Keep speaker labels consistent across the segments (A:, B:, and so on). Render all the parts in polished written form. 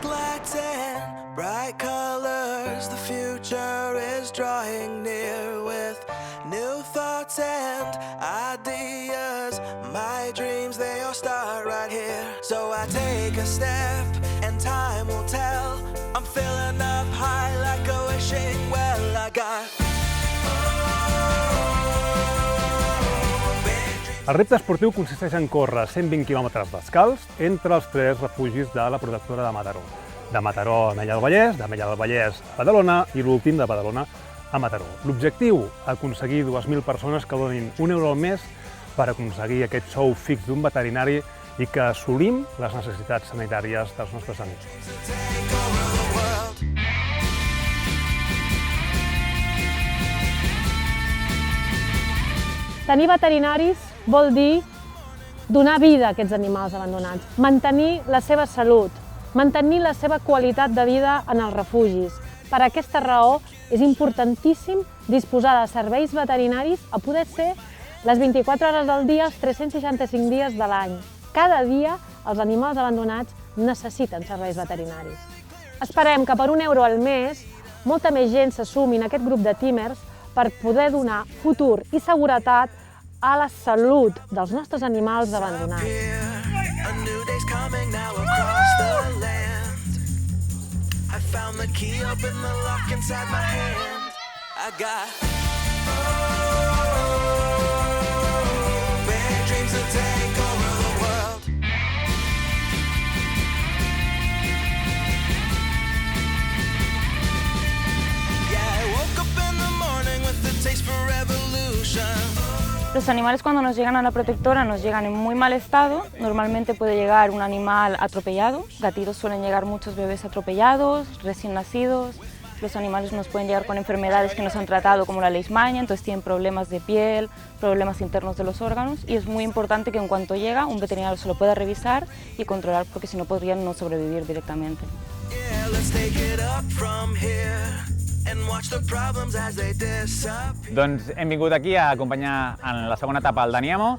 A: lights and bright colors, the future is drawing near with new thoughts and ideas. My dreams, they all start right here. So I take a step and time will tell. I'm filling up high like a wishing well. I got
B: El repte esportiu consisteix en córrer 120 quilòmetres descalç entre els 3 refugis de la protectora de Mataró. De Mataró a Ametlla del Vallès, d'Ametlla del Vallès a Badalona i l'últim de Badalona a Mataró. L'objectiu, aconseguir 2.000 persones que donin €1 al mes per aconseguir aquest sou fix d'un veterinari i que assolim les necessitats sanitàries dels nostres amics.
C: Tenir veterinaris vol dir donar vida a aquests animals abandonats, mantenir la seva salut, mantenir la seva qualitat de vida en els refugis. Per aquesta raó és importantíssim disposar de serveis veterinaris a poder ser les 24 hores del dia, els 365 dies de l'any. Cada dia els animals abandonats necessiten serveis veterinaris. Esperem que per €1 al mes molta més gent s'assumi en aquest grup de Teamers per poder donar futur i seguretat a la salut dels nostres animals abandonats.
A: A new day's coming now across the land. I found the key up in the lock inside my hand. I got big dreams to take over the world. Yeah, I woke up in the morning with the taste for revolution.
D: Los animales cuando nos llegan a la protectora nos llegan en muy mal estado. Normalmente puede llegar un animal atropellado. Gatitos suelen llegar muchos bebés atropellados, recién nacidos. Los animales nos pueden llegar con enfermedades que nos han tratado como la leishmania, entonces tienen problemas de piel, problemas internos de los órganos y es muy importante que en cuanto llega un veterinario se lo pueda revisar y controlar porque si no podrían no sobrevivir directamente.
A: Yeah, let's take it up from here and watch the problems as they disappear.
E: Doncs hem vingut aquí a acompanyar en la segona etapa el Daniemo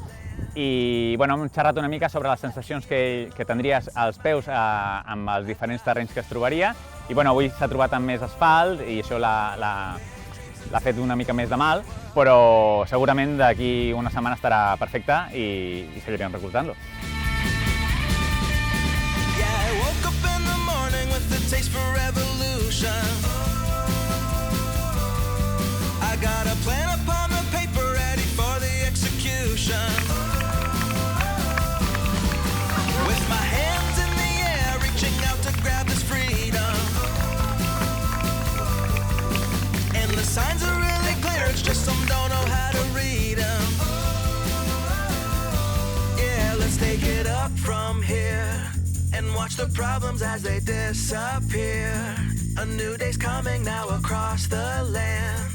E: i bueno, hem xerrat una mica sobre les sensacions que tindries als peus amb els diferents terrenys que es trobaria i bueno, avui s'ha trobat amb més asfalt i això l'ha fet una mica més de mal, però segurament d'aquí una setmana estarà perfecte i seguirem recolzant-lo.
A: Yeah, I woke up in the morning with the taste for revolution. I got a plan upon the paper ready for the execution. With my hands in the air, reaching out to grab this freedom. And the signs are really clear, it's just some don't know how to read them. Yeah, let's take it up from here and watch the problems as they disappear. A new day's coming now across the land.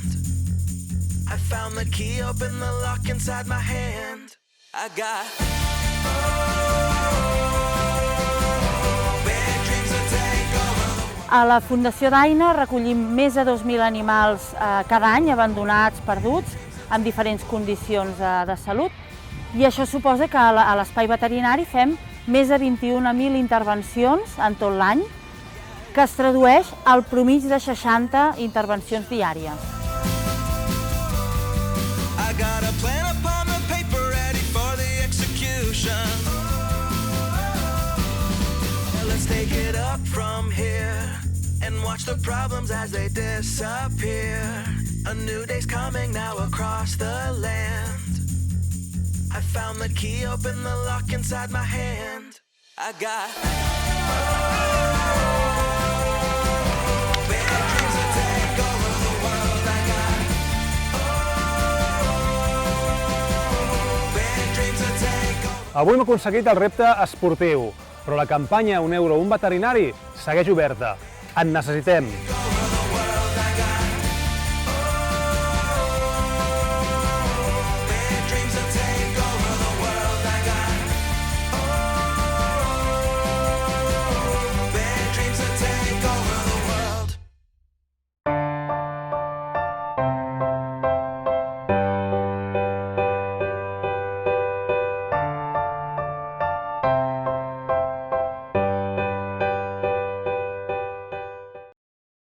A: I found the key, open the lock inside my hand. I got big dreams to take over.
F: A la Fundació d'Aina recollim més de 2.000 animals cada any abandonats, perduts, en diferents condicions de salut. I això suposa que a l'espai veterinari fem més de 21.000 intervencions en tot l'any, que es tradueix al promig de 60 intervencions diàries.
A: I got a plan upon the paper ready for the execution. Let's take it up from here and watch the problems as they disappear. A new day's coming now across the land. I found the key, open the lock inside my hand. I got big dreams to take over the world. I got big dreams to take over.
B: Avui hem aconseguit el repte esportiu, però la campanya €1 un veterinari segueix oberta. En necessitem.